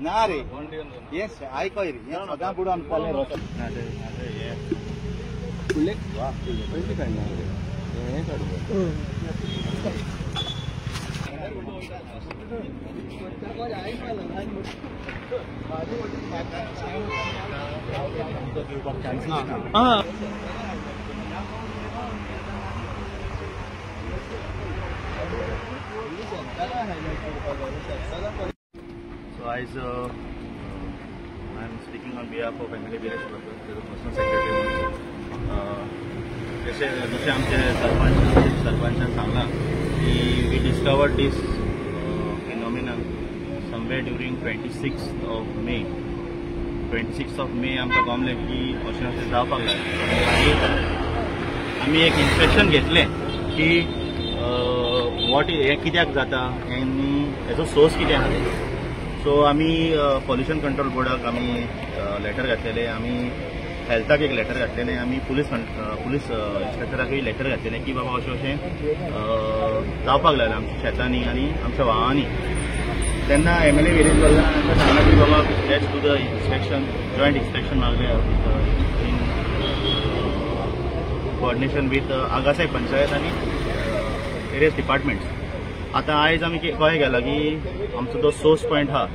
ना रे ये आयको रे ये सदा बुडून पळले रोस ये फुले वा पयली काय ना हे काढू So as I'm speaking on behalf of MLA Viresh Bhagat, the personal secretary. जैसे आमचे सरपंचान सांगला की we discovered this phenomenon somewhere during 26th of May. 26th of May आमकां गमलें की अशें अशें जावपाक लागलें. आमी एक इन्स्पेक्शन घेतलें की वॉट हे कित्याक जाता आनी हेचो सोर्स कितें आहा. सो आमी पॉल्युशन कंट्रोल बोर्डाक आमी लेटर घातलेले, आमी हेल्थाक एक लेटर घातलेलें, आमी पुलीस इन्स्पेक्टराकय लेटर घातलेलें की बाबा अशें अशें जावपाक लागलें आमच्या शेतांनी आनी आमच्या वावांनी. तेन्ना MLA विरेश बर्गान आमकां सांगलें की बाबा let's do the inspection, joint inspection मागलें इन कोऑर्डिनेशन विथ आगासाय पंचायत आनी वेरियस डिपार्टमेंट्स. आता आयज आमी कळ्ळें गेलां की आमचो जो सोर्स पॉयंट आहा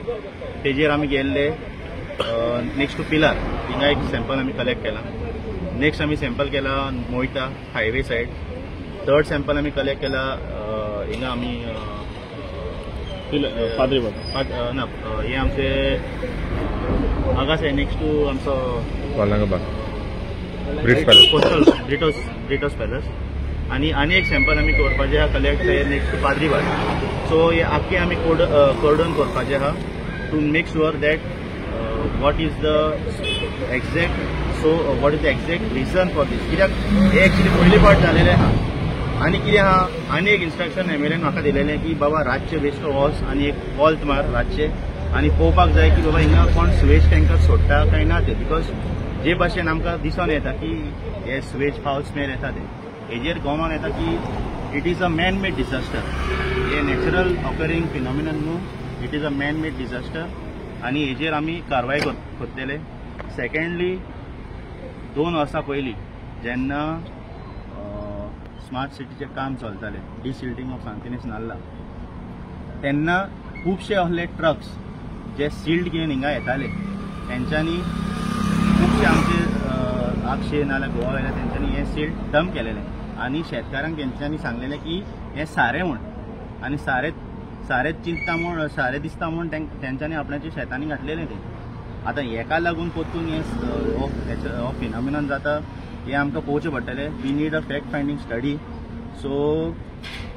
तेजेर आमी गेल्ले. नेक्स्ट टू पिलार हिंगा एक सॅम्पल आमी कलेक्ट केला. नेक्स्ट आमी सॅम्पल केला मोयता हायवे सायड. थर्ड सॅम्पल आमी कलेक्ट केला हिंगा आमी ना हे आमचे हांगा सायड नेक्स्ट टू आमचो ब्रिटोस पॅलस. आणि एक सॅम्पल आमी करपाचें आहा collect next to Padriwad. So हे आख्खे आमी कोर्डन करपाचें आहा to make sure that what is the exact reason for this. कित्याक हे एक्चुली पयली फावट जालेलें आहा. आनी कितें आहा आनी एक इन्स्ट्रक्शन MLAन म्हाका दिलेलें की बाबा रातचे वेस्ट वॉस आनी एक वॉल्त मार रातचे आनी पळोवपाक जाय की बाबा हिंगा कोण स्वेज टँकर सोडटा काय ना ते. बिकॉज जे भाशेन आमकां दिसून येता की हे स्वेज फावल स्मेल येता ते हेजेर गोवन येता की it is a man made disaster. हे नॅचरल ऑकरिंग फिनॉमिनन न्हू, it is a man made disaster आनी हेजेर आमी कारवाय करतलेले. सेकंडली 2 वर्सां पयलीं जेन्ना स्मार्ट सिटीचें काम चलतालें डिसिल्टिंग ऑफ सांतिनेज नाल्ला तेन्ना खुबशे असले ट्रक्स जे सिल्ड घेवन हिंगा येताले तेंच्यांनी खुबशे आमचे आक्षे नाल्यार गोवा वयल्या तेंच्यांनी हे सिल्ड डंप केलेलें आनी शेतकारांक तेंच्यांनी सांगलेलें की हें सारें म्हूण आनी सारें चिंतता म्हूण सारें दिसता म्हूण तेंच्यांनी आपणाच्या शेतांनी घातलेलें तें. आतां हेका लागून परतून हो फिनॉमिनन जाता हे आमकां पळोवचें पडटलें. We need a fact finding study. So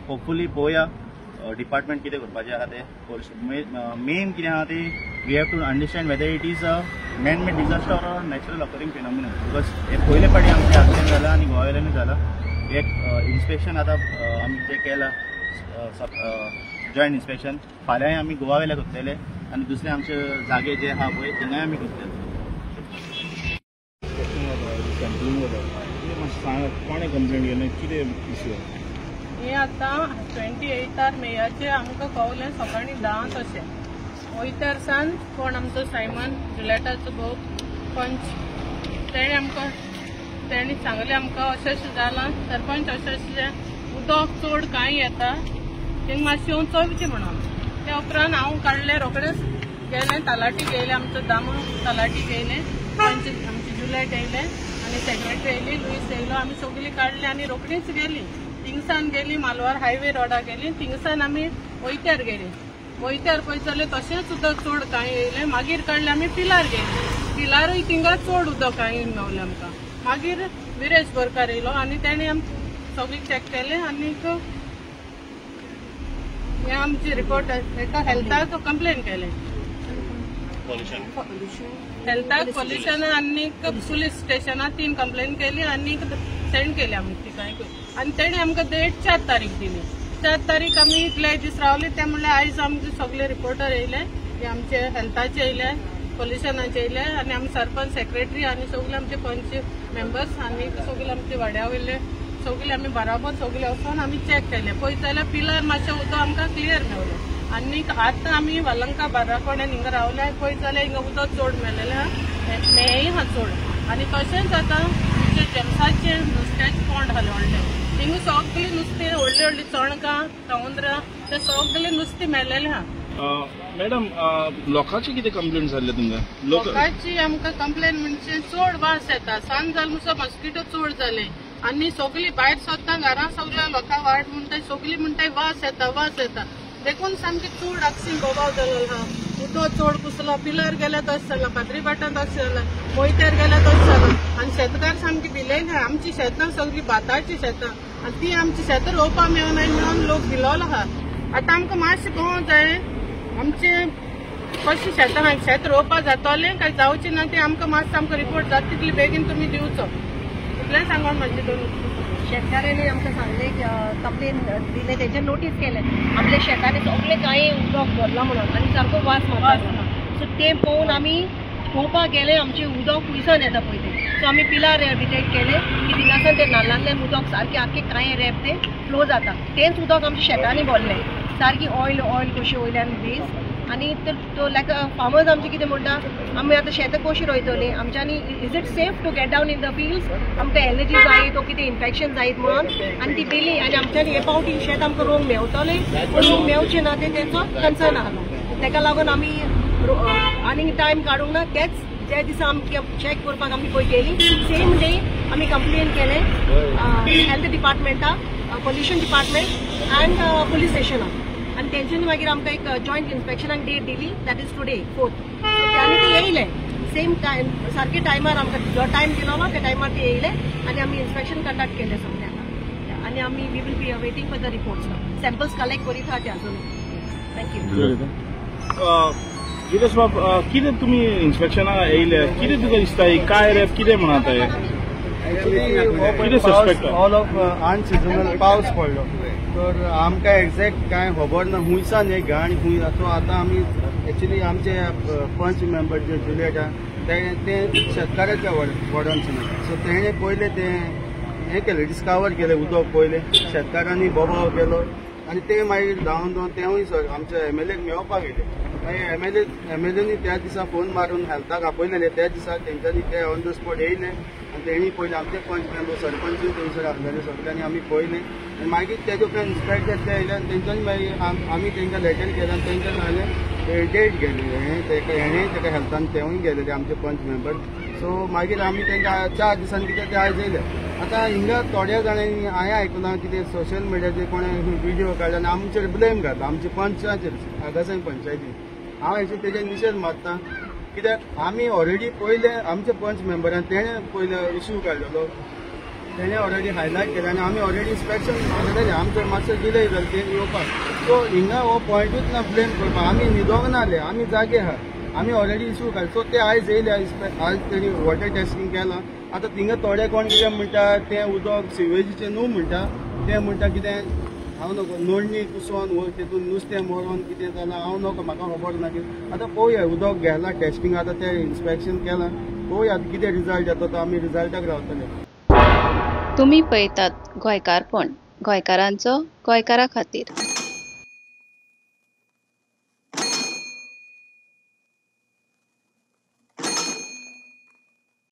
hopefully पळोवया डिपार्टमेंट कितें करपाचें आहा तें. मेन कितें आहा तें we have to understand whether it is a man made disaster or natural occurring phenomenon. Because हे पयले फावटी आमचें एक्सिडेंट जाला आनी गोवा वयल्यानूच जाला. एक इन्स्पेक्शन आतां आमी जें केलां जॉयंट इन्स्पेक्शन फाल्यां आमी गोवा वयल्या करतले आनी दुसरे आमचे जागे जे आहा पळय थिंगाय आमी करतले. कोणें कंप्लेंट केलें कितें इश्यू हे आतां 28 मेयाचेर आमकां कळलें सकाळीं 10 अशें. वयत्यार सावन कोण आमचो सायमन जुलेटाचो भाऊ पंच तेणी सांगलें आमकां अशें अशें जालां. सरपंच अशें अशें उदक चड कांय येता थिंग मातशें येवन चोवचें म्हणून. त्या उपरांत हांव काडलें रोखडेंच गेलें तलाटी गेलें आमचो दामू तलाटी गेलें पंच आमची जुलेट येयलें आनी सेक्रेटरी येयली लुईस येयलो. आमी सगळीं काडली आनी रोखडीच गेलीं थिंगसान गेलीं मालवार हायवे रोडाक गेलीं. थिंगसान आमी वयत्यार गेलीं. वयत्यार पळयत जाल्यार तशेंच उदक चड कांय येयलें. मागीर काडलें आमी पिलार गेलीं. पिलारूय थिंगा चड उदक कांय मेवलें आमकां. मागीर विरेश बोरकार येयलो आनी तेणें सगळीं चॅक केलें आनीक हे आमची रिपोर्ट हेका हेल्थाक कंप्लेन केलें. हेल्थाक पोल्युशन आनीक पुलीस स्टेशनाक 3 कंप्लेन केली आनीक सेंड केली आमी तिकाय. आनी तेणें आमकां डेट 4 तारीख दिली. 4 तारीख आमी इतले दीस रावले. ते म्हणल्यार आयज आमचे सगळे रिपोर्टर येयले ते आमचे हेल्थाचे येयले पोल्युशनाचे येयले आनी आमी सरपंच सेक्रेटरी आनी सगळे आमचे पंच मेंबर्स आनी सगळे आमचे वाड्या वयले सगळे आमी बराबर सगळे वचून आमी चॅक केले. पळयत जाल्यार पिलर मातशें उदक आमकां क्लियर मेळ्ळें. आनी आतां आमी वालंका बाराकोड्यान हिंगा रावल्या. पळयत जाल्यार हिंगा उदक चड मेळलेलें आहा, मेळय हा चड. आनी तशेंच आतां जेम्साचें नुस्त्याचें पोंड आसलें व्हडलें. हिंगा सगळें नुस्तें व्हडलीं व्हडलीं चणकां समुद्रां तें सगळें नुस्तें मेळलेलें आहा. मॅडम लोकांची कितें कंप्लेंट जाल्ले तुमकां? लोकांची आमकां कंप्लेन म्हणजे चड वास येता. सांज जाल म्हणसर मस्किटो चड जाले आनी सगळीं भायर सरता घरां सगळ्या लोकां वाट म्हणटाय सगळीं म्हणटाय वास येता. देखून सामकें चड आक्सीं बोवाळ जालेलो आहा. उदक चड कुसला, पिलर गेले तशें जाला, फातरी भाटां तशें जाला, मोयतेर गेले तशें जाला. आनी शेतकार सामकी भिलेले आहा. आमची शेतां सगळीं भाताची शेतां आनी ती आमची शेतां रोवपाक मेळनाय म्हणून लोक भिलोलो आहा. आतां आमकां मातशें पळोवंक जाय आमचे कशें शेत रोवपाक जातलें काय जावचें ना तें आमकां मातसो आमकां रिपोर्ट जाता तितले बेगीन तुमी दिवचो. इतलें सांगून म्हाजे दोन शेतकऱ्यांनी आमकां सांगलें कंप्लेन दिले तेजेर नोटीस केलें. आपल्या शेतांनी सगळें कांय उदक भरला म्हणून आनी सारको वास मारता. सो तें पळोवन आमी पळोवपाक गेले आमचें उदक खुंयसान येता पळय तें. सो आमी पिलार डिटेक्ट केले की थिंगासान तें नाल्लांतल्यान उदक सारकें आख्खें कांय रेप तें फ्लो जाता. तेंच उदक आमच्या शेतांनी भरलें. सारकी ऑयल कशी वयल्यान बेस. आनी तो लायक फार्मर्स आमचे कितें म्हणटा आमी आतां शेतां कशीं रोयतलीं आमच्यांनी is it safe to get down in the fields. आमकां एलर्जी जायत तो कितें इन्फेक्शन जायत म्हणून आनी ती भिली आनी आमच्यांनी हे पावटी शेत आमकां रोवंक मेवतलें रोवंक मेवचें ना तें तेंचो कन्सर्न आसलो. तेका लागून आमी आनीक टायम काडूंक ना. तेच जे दिसा आमकां चॅक करपाक आमी पळय गेलीं सेम डे आमी कंप्लेन केलें हेल्थ डिपार्टमेंटाक, पोल्युशन डिपार्टमेंट एंड पुलीस स्टेशनाक. आनी तेंच्यांनी मागीर आमकां एक जॉयंट इन्स्पेक्शनाक डेट दिली दॅट इज टुडे 4th. आनी ते येयले सेम टायम सारके टायमार आमकां जो टायम दिलो त्या टायमार ते येयले आनी आमी इन्स्पेक्शन कंडक्ट केलें सगळ्यांक. आनी आमी we will be waiting for the reports now. Samples collect करीत आहा ते अजून. थँक्यू. जितेश बाब कितें तुमी इन्स्पेक्शनाक येयले कितें तुका दिसता काय रेप कितें म्हणत कितें सस्पेक्ट ऑल ऑफ अनसिजनल पावस पडलो तर आमकां एक्झॅक्ट कांय खबर ना खुंयसान एक घाण खूंय. सो आतां आमी एक्चुली आमचे पंच मेंबर जे जुलियट ते शेतकाराच्या वॉर्डांसून. सो तेणे पयलें तें हें केलें डिस्कवर केलें उदक पयलें शेतकारांनी बोबाव केलो आनी ते मागीर धांवन तेवूय सर आमच्या MLAक मेळपाक गेले. मागीर MLAनी त्या दिसा फोन मारून हेल्थाक आपयलेले. त्या दिसा तेंच्यांनी ते ऑन द स्पॉट येयले आनी तेणी पयलें आमचे पंच मेंबर सरपंचूय थंयसर आसलेले सगळ्यांनी आमी पयलें आनी मागीर तेजे उपरांत इन्स्पेक्टर ते येयले आनी तेंच्यांनी मागीर आमी तेंकां लेटर केलें आनी तेंच्यान सांगलें डेट गेली हेणें तेका हेल्थान तेवूय गेलेले आमचे पंच मेंबर. सो मागीर आमी तेंकां 4 दिसांनी कितें ते आयज येयले. आतां हिंगा थोड्या जाणांनी हांवें आयकलां कितें सोशल मिडियाचेर कोणें व्हिडिओ काडला आनी आमचेर ब्लेम घातला आमच्या पंचाचेर आगासाय पंचायतीन. हांव एक्चुली तेजेर निशेध मारता कित्याक आमी ऑलरेडी पयले आमचे पंच मेंबरान तेणें पयलो इश्यू काडलेलो तेणें ऑलरेडी हायलायट केलें आनी आमी ऑलरेडी इन्स्पेक्शन केलेलें आमचो मातसो डिले जालो तें येवपाक. सो हिंगा हो पॉयंटूच ना ब्लेम करपाक. आमी न्हिदोंक नासले आमी जागे आहा आमी ऑलरेडी इश्यू काडले. सो ते आयज येयले आयज तेणी वॉटर टेस्टिंग केलां. आतां थिंगा थोडे कोण कितें म्हणटा तें उदक सिवेजीचें न्हू म्हणटा ते म्हणटा कितें हांव नको नोंदणी कुसोन तेतून नुस्तें मरोन कितें जालां हांव नको म्हाका खबर ना कितें. आतां पळोवया उदक गेलां टेस्टिंग आतां तें इन्स्पेक्शन केलां पळोवया कितें रिजल्ट येता तो आमी रिजल्टाक रावतले. तुम्ही पळयतात गोंयकारपण गोंयकारांचो गोंयकारा खातीर.